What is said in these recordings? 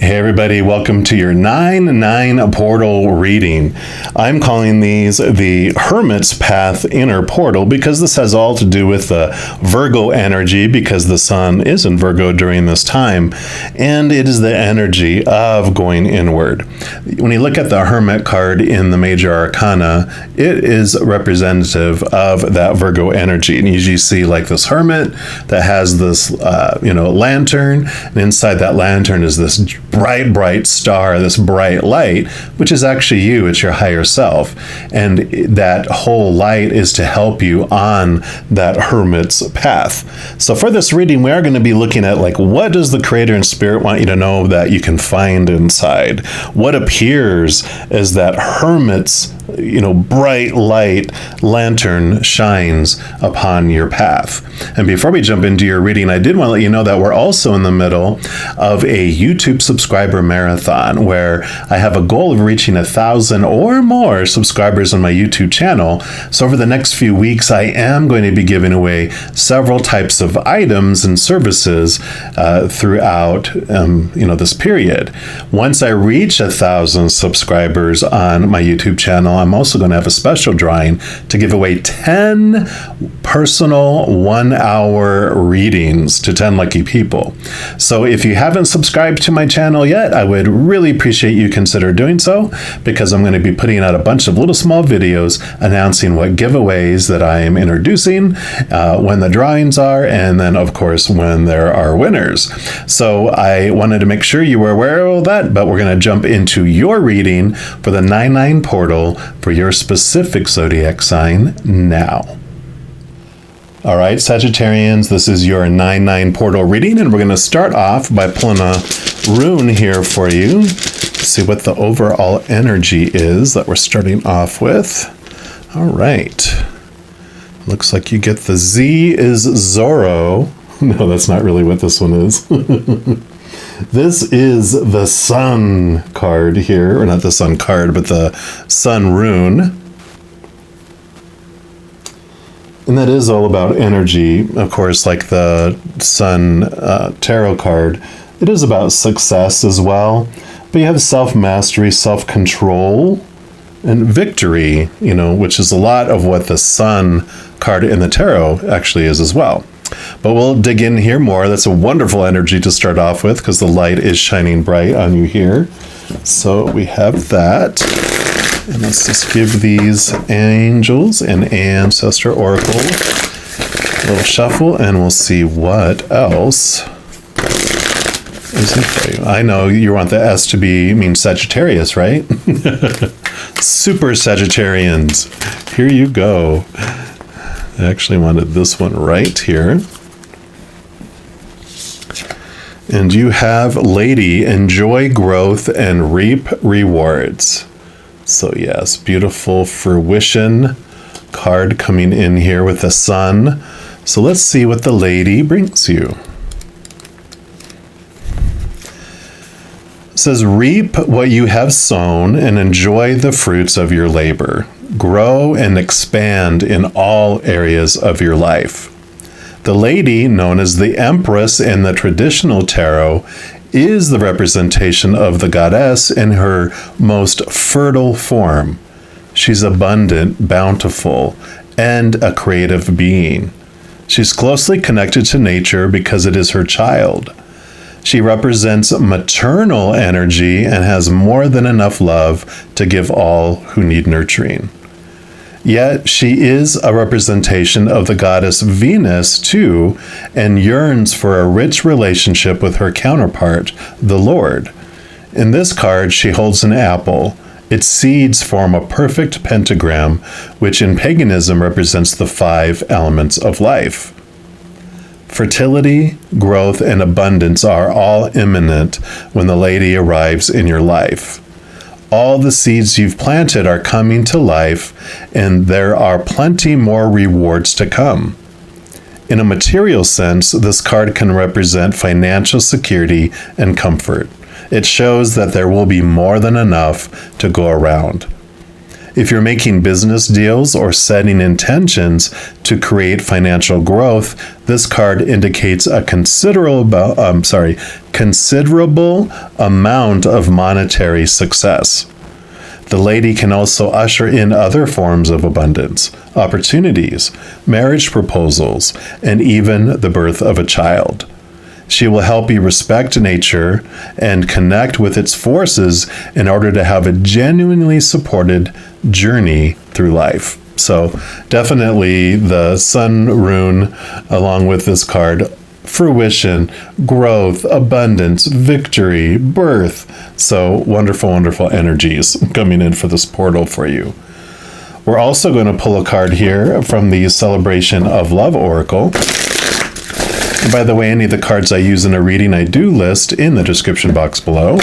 Hey everybody, welcome to your 9-9 portal reading. I'm calling these the Hermit's Path Inner Portal because this has all to do with the Virgo energy because the sun is in Virgo during this time, and it is the energy of going inward. When you look at the Hermit card in the Major Arcana, it is representative of that Virgo energy. And you usually see like this hermit that has this, lantern, and inside that lantern is this bright star, this bright light, which is actually you. It's your higher self, and that whole light is to help you on that hermit's path. So for this reading, we are going to be looking at like, what does the Creator and Spirit want you to know that you can find inside? What appears as that hermit's bright light lantern shines upon your path. And before we jump into your reading, I did want to let you know that we're also in the middle of a YouTube subscriber marathon where I have a goal of reaching 1,000 or more subscribers on my YouTube channel. So over the next few weeks, I am going to be giving away several types of items and services throughout this period. Once I reach 1,000 subscribers on my YouTube channel, I'm also going to have a special drawing to give away 10 personal 1-hour readings to 10 lucky people. So if you haven't subscribed to my channel yet, I would really appreciate you consider doing so, because I'm going to be putting out a bunch of little small videos announcing what giveaways that I am introducing, when the drawings are, and then of course when there are winners. So I wanted to make sure you were aware of that, but we're going to jump into your reading for the 9-9 portal for your specific zodiac sign now. All right, Sagittarians, this is your 9-9 portal reading, and we're going to start off by pulling a rune here for you. See what the overall energy is that we're starting off with. All right. Looks like you get the Z is Zorro. No, that's not really what this one is. This is the Sun card here, or not the Sun card, but the Sun rune. And that is all about energy. Of course, like the Sun tarot card, it is about success as well. But you have self-mastery, self-control, and victory, which is a lot of what the Sun card in the tarot actually is as well. But we'll dig in here more. That's a wonderful energy to start off with because the light is shining bright on you here. So we have that. And let's just give these angels and ancestor oracle a little shuffle, and we'll see what else is in for you. I know you want the S to mean Sagittarius, right? Super Sagittarians. Here you go. I actually wanted this one right here. And you have Lady, enjoy growth and reap rewards. So yes, beautiful fruition card coming in here with the sun. So let's see what the Lady brings you. It says, reap what you have sown and enjoy the fruits of your labor. Grow and expand in all areas of your life. The Lady, known as the Empress in the traditional tarot, is the representation of the goddess in her most fertile form. She's abundant, bountiful, and a creative being. She's closely connected to nature because it is her child. She represents maternal energy and has more than enough love to give all who need nurturing. Yet she is a representation of the goddess Venus too, and yearns for a rich relationship with her counterpart, the Lord. In this card, she holds an apple. Its seeds form a perfect pentagram, which in paganism represents the 5 elements of life. Fertility, growth, and abundance are all imminent when the Lady arrives in your life. All the seeds you've planted are coming to life, and there are plenty more rewards to come. In a material sense, this card can represent financial security and comfort. It shows that there will be more than enough to go around. If you're making business deals or setting intentions to create financial growth, this card indicates a considerable amount of monetary success. The lady can also usher in other forms of abundance, opportunities, marriage proposals, and even the birth of a child. She will help you respect nature and connect with its forces in order to have a genuinely supported journey through life. So definitely the sun rune, along with this card, fruition, growth, abundance, victory, birth. So wonderful, wonderful energies coming in for this portal for you. We're also going to pull a card here from the Celebration of Love Oracle. And by the way, any of the cards I use in a reading, I do list in the description box below.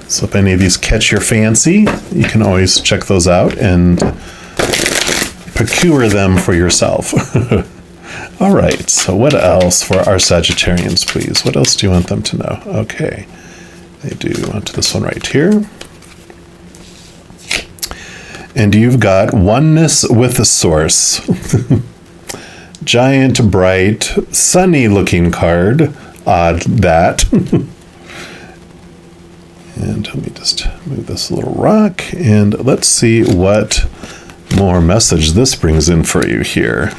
So if any of these catch your fancy, you can always check those out and procure them for yourself. All right, so what else for our Sagittarians, please? What else do you want them to know? Okay, they do want this one right here. And you've got oneness with the source. Giant, bright, sunny-looking card. Odd that. And let me just move this little rock, and let's see what more message this brings in for you here.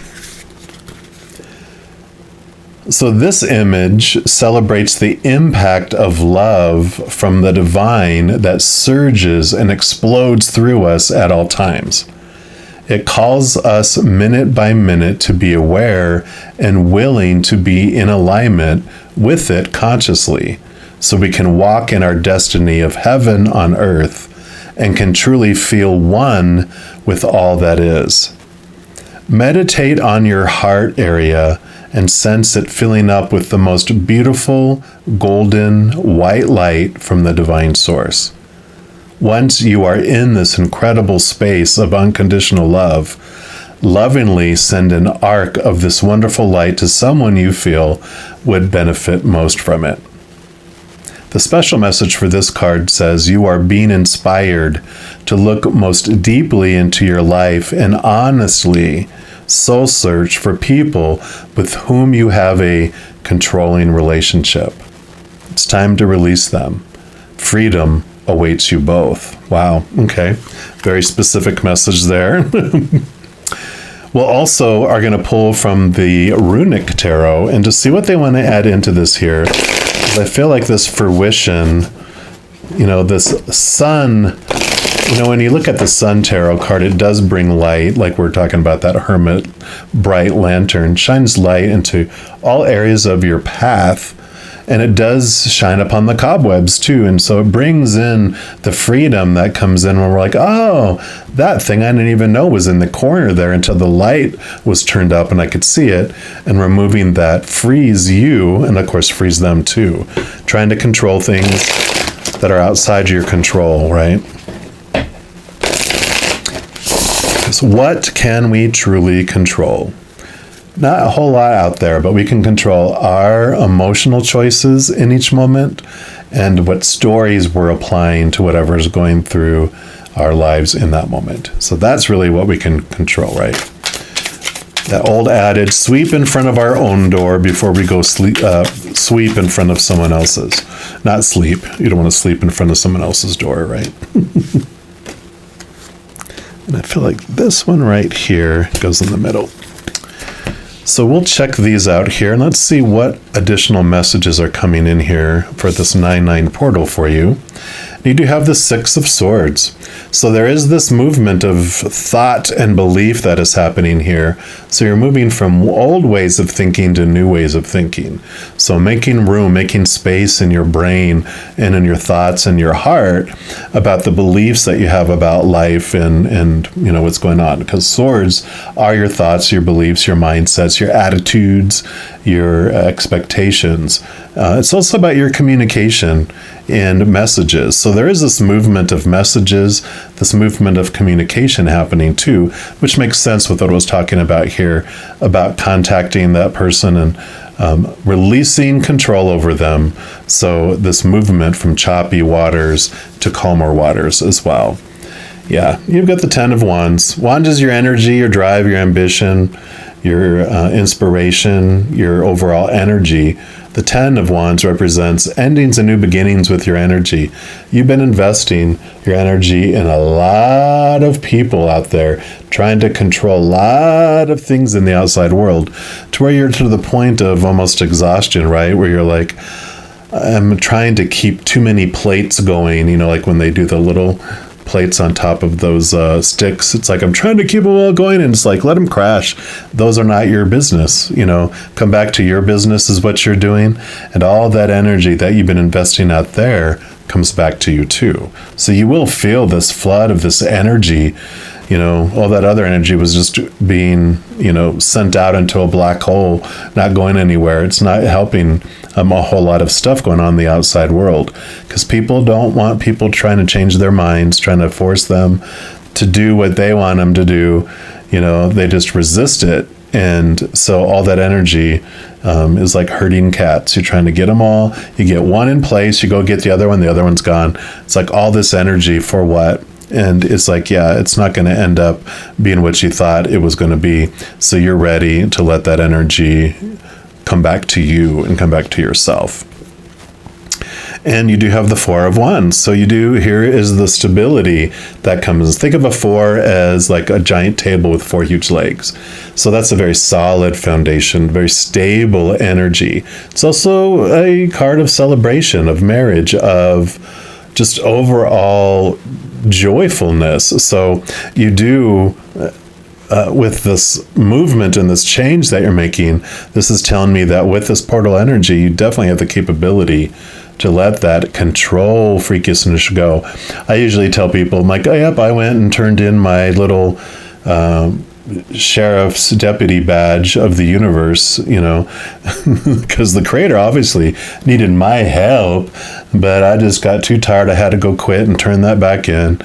So this image celebrates the impact of love from the divine that surges and explodes through us at all times. It calls us minute by minute to be aware and willing to be in alignment with it consciously, so we can walk in our destiny of heaven on earth and can truly feel one with all that is. Meditate on your heart area and sense it filling up with the most beautiful, golden, white light from the divine source. Once you are in this incredible space of unconditional love, lovingly send an arc of this wonderful light to someone you feel would benefit most from it. The special message for this card says you are being inspired to look most deeply into your life and honestly soul search for people with whom you have a controlling relationship. It's time to release them. Freedom awaits you both. Wow. Okay. Very specific message there. We'll also are going to pull from the Runic Tarot and to see what they want to add into this here. I feel like this fruition, this sun, when you look at the Sun Tarot card, it does bring light, like we're talking about that Hermit bright lantern, shines light into all areas of your path, and it does shine upon the cobwebs too, and so it brings in the freedom that comes in when we're like, oh, that thing I didn't even know was in the corner there until the light was turned up and I could see it, and removing that frees you, and of course frees them too, trying to control things that are outside your control, right? So what can we truly control? Not a whole lot out there, but we can control our emotional choices in each moment and what stories we're applying to whatever is going through our lives in that moment. So that's really what we can control, right? That old adage, sweep in front of our own door before we go sweep in front of someone else's. Not sleep. You don't want to sleep in front of someone else's door, right? And I feel like this one right here goes in the middle. So we'll check these out here, and let's see what additional messages are coming in here for this 9/9 portal for you. You do have the Six of Swords. So there is this movement of thought and belief that is happening here. So you're moving from old ways of thinking to new ways of thinking. So making room, making space in your brain and in your thoughts and your heart about the beliefs that you have about life and what's going on. Because swords are your thoughts, your beliefs, your mindsets, your attitudes, your expectations. It's also about your communication and messages. So there is this movement of messages, this movement of communication happening too, which makes sense with what I was talking about here, about contacting that person and releasing control over them. So this movement from choppy waters to calmer waters as well. Yeah, you've got the 10 of Wands. Wand is your energy, your drive, your ambition, your inspiration, your overall energy. The 10 of Wands represents endings and new beginnings with your energy. You've been investing your energy in a lot of people out there, trying to control a lot of things in the outside world, to where you're to the point of almost exhaustion, right? Where you're like, I'm trying to keep too many plates going, like when they do the little plates on top of those sticks. It's like, I'm trying to keep them all going, and it's like, let them crash. Those are not your business. Come back to your business is what you're doing, and all that energy that you've been investing out there comes back to you too. So you will feel this flood of this energy. All that other energy was just being, sent out into a black hole, not going anywhere. It's not helping a whole lot of stuff going on in the outside world, because people don't want people trying to change their minds, trying to force them to do what they want them to do. They just resist it. And so all that energy is like herding cats. You're trying to get them all. You get one in place, you go get the other one's gone. It's like all this energy for what? And it's like, yeah, it's not going to end up being what you thought it was going to be. So you're ready to let that energy come back to you and come back to yourself. And you do have the 4 of Wands. So here is the stability that comes. Think of a 4 as like a giant table with 4 huge legs. So that's a very solid foundation, very stable energy. It's also a card of celebration, of marriage, of just overall joyfulness. So you do, with this movement and this change that you're making, this is telling me that with this portal energy, you definitely have the capability to let that control freakishness go. I usually tell people, I'm like, oh, yep, I went and turned in my little sheriff's deputy badge of the universe, because the creator obviously needed my help, but I just got too tired. I had to go quit and turn that back in.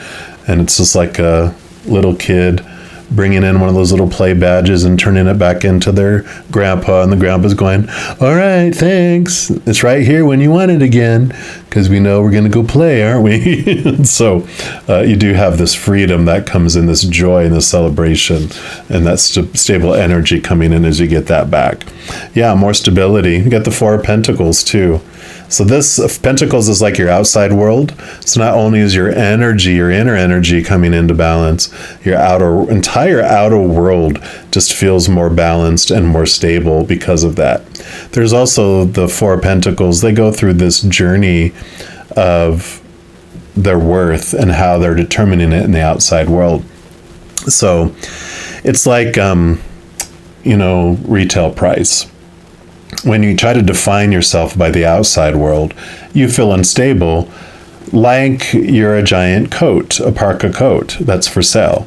And it's just like a little kid bringing in one of those little play badges and turning it back into their grandpa, and the grandpa's going, all right, thanks, it's right here when you want it again, because we know we're going to go play, aren't we? So you do have this freedom that comes in, this joy and this celebration, and that stable energy coming in as you get that back. Yeah, more stability. You got the 4 of Pentacles too. So this Pentacles is like your outside world. So not only is your energy, your inner energy coming into balance, your entire outer world just feels more balanced and more stable because of that. There's also the 4 of Pentacles. They go through this journey of their worth and how they're determining it in the outside world. So it's like, retail price. When you try to define yourself by the outside world, you feel unstable, like you're a giant coat, a parka coat that's for sale.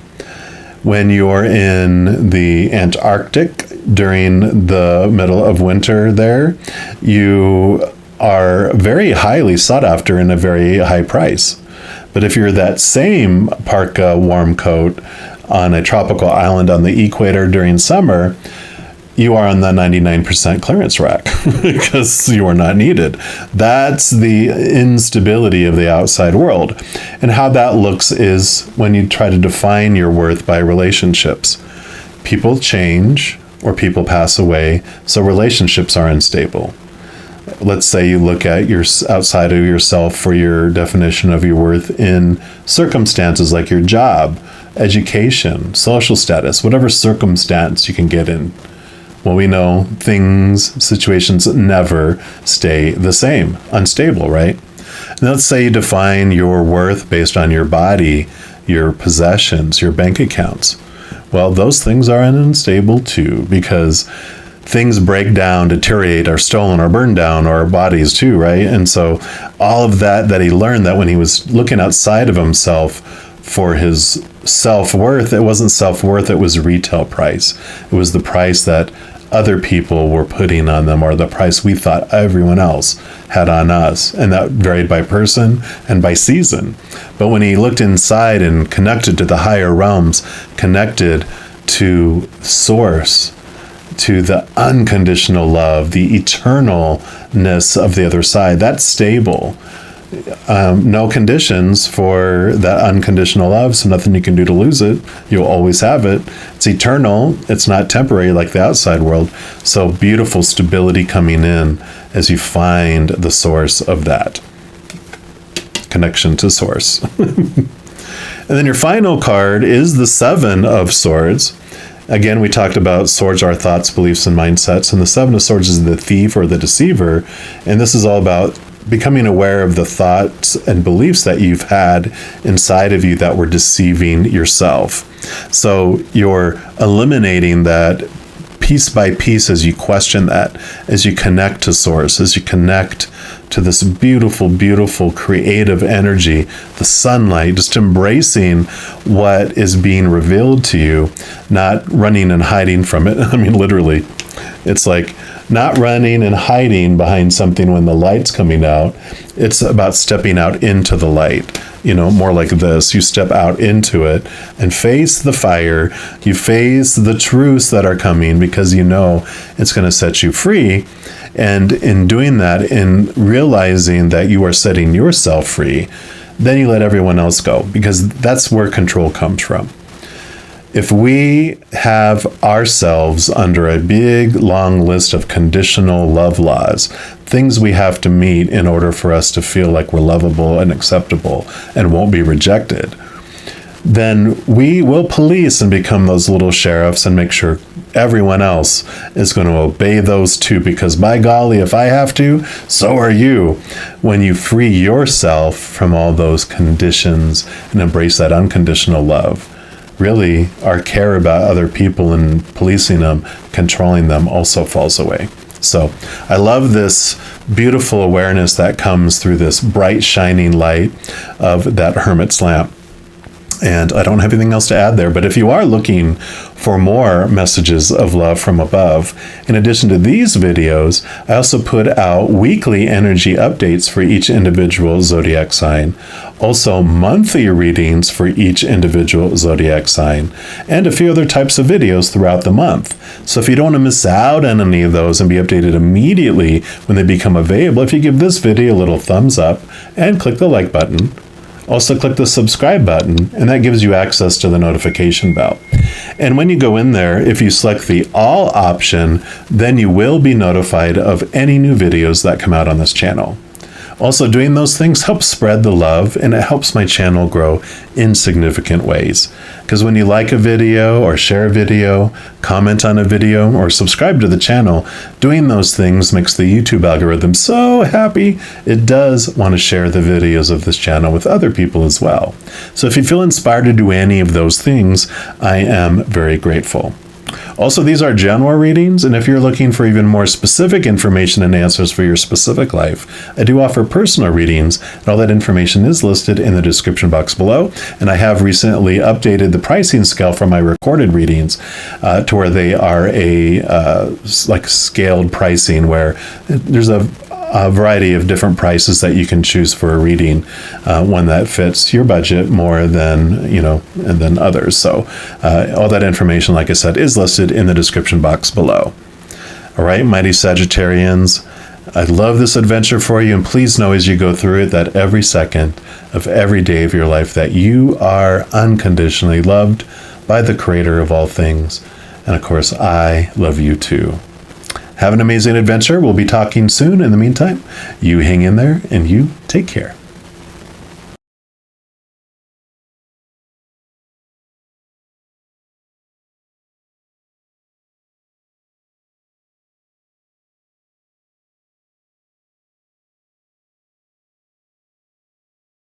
When you're in the Antarctic during the middle of winter there, you are very highly sought after and a very high price. But if you're that same parka warm coat on a tropical island on the equator during summer, you are on the 99% clearance rack because you are not needed. That's the instability of the outside world. And how that looks is when you try to define your worth by relationships. People change or people pass away, so relationships are unstable. Let's say you look at your outside of yourself for your definition of your worth in circumstances like your job, education, social status, whatever circumstance you can get in. Well, we know situations never stay the same, unstable, right? And let's say you define your worth based on your body, your possessions, your bank accounts. Well, those things are unstable too, because things break down, deteriorate, are stolen, or burned down, or our bodies too, right? And so all of that he learned, that when he was looking outside of himself for his self-worth, it wasn't self-worth, it was retail price. It was the price that other people were putting on them, or the price we thought everyone else had on us. And that varied by person and by season. But when he looked inside and connected to the higher realms, connected to source, to the unconditional love, the eternalness of the other side, that's stable. no conditions for that unconditional love, so nothing you can do to lose it. You'll always have it. It's eternal. It's not temporary like the outside world. So beautiful stability coming in as you find the source of that connection to source. And then your final card is the Seven of Swords. Again, we talked about swords are thoughts, beliefs, and mindsets, and the Seven of Swords is the thief or the deceiver. And this is all about becoming aware of the thoughts and beliefs that you've had inside of you that were deceiving yourself. So you're eliminating that piece by piece as you question that, as you connect to source, as you connect to this beautiful, beautiful creative energy, the sunlight, just embracing what is being revealed to you, not running and hiding from it. I mean, literally, it's like not running and hiding behind something when the light's coming out. It's about stepping out into the light, more like this. You step out into it and face the fire. You face the truths that are coming because it's going to set you free. And in doing that, in realizing that you are setting yourself free, then you let everyone else go, because that's where control comes from. If we have ourselves under a big, long list of conditional love laws, things we have to meet in order for us to feel like we're lovable and acceptable and won't be rejected, then we will police and become those little sheriffs and make sure everyone else is going to obey those too, because by golly, if I have to, so are you. When you free yourself from all those conditions and embrace that unconditional love, really our care about other people and policing them, controlling them also falls away. So I love this beautiful awareness that comes through this bright shining light of that Hermit's lamp. And I don't have anything else to add there, but if you are looking for more messages of love from above, in addition to these videos, I also put out weekly energy updates for each individual zodiac sign, also monthly readings for each individual zodiac sign, and a few other types of videos throughout the month. So if you don't want to miss out on any of those and be updated immediately when they become available, if you give this video a little thumbs up and click the like button, also click the subscribe button, and that gives you access to the notification bell. And when you go in there, if you select the all option, then you will be notified of any new videos that come out on this channel. Also, doing those things helps spread the love, and it helps my channel grow in significant ways. Because when you like a video or share a video, comment on a video, or subscribe to the channel, doing those things makes the YouTube algorithm so happy it does want to share the videos of this channel with other people as well. So if you feel inspired to do any of those things, I am very grateful. Also, these are general readings, and if you're looking for even more specific information and answers for your specific life, I do offer personal readings, and all that information is listed in the description box below. And I have recently updated the pricing scale for my recorded readings to where they are like scaled pricing, where there's a variety of different prices that you can choose for a reading, one that fits your budget more than than others. So all that information, like I said, is listed in the description box below. All right, mighty Sagittarians, I love this adventure for you, and please know as you go through it that every second of every day of your life that you are unconditionally loved by the Creator of all things. And of course, I love you too. Have an amazing adventure. We'll be talking soon. In the meantime, you hang in there and you take care.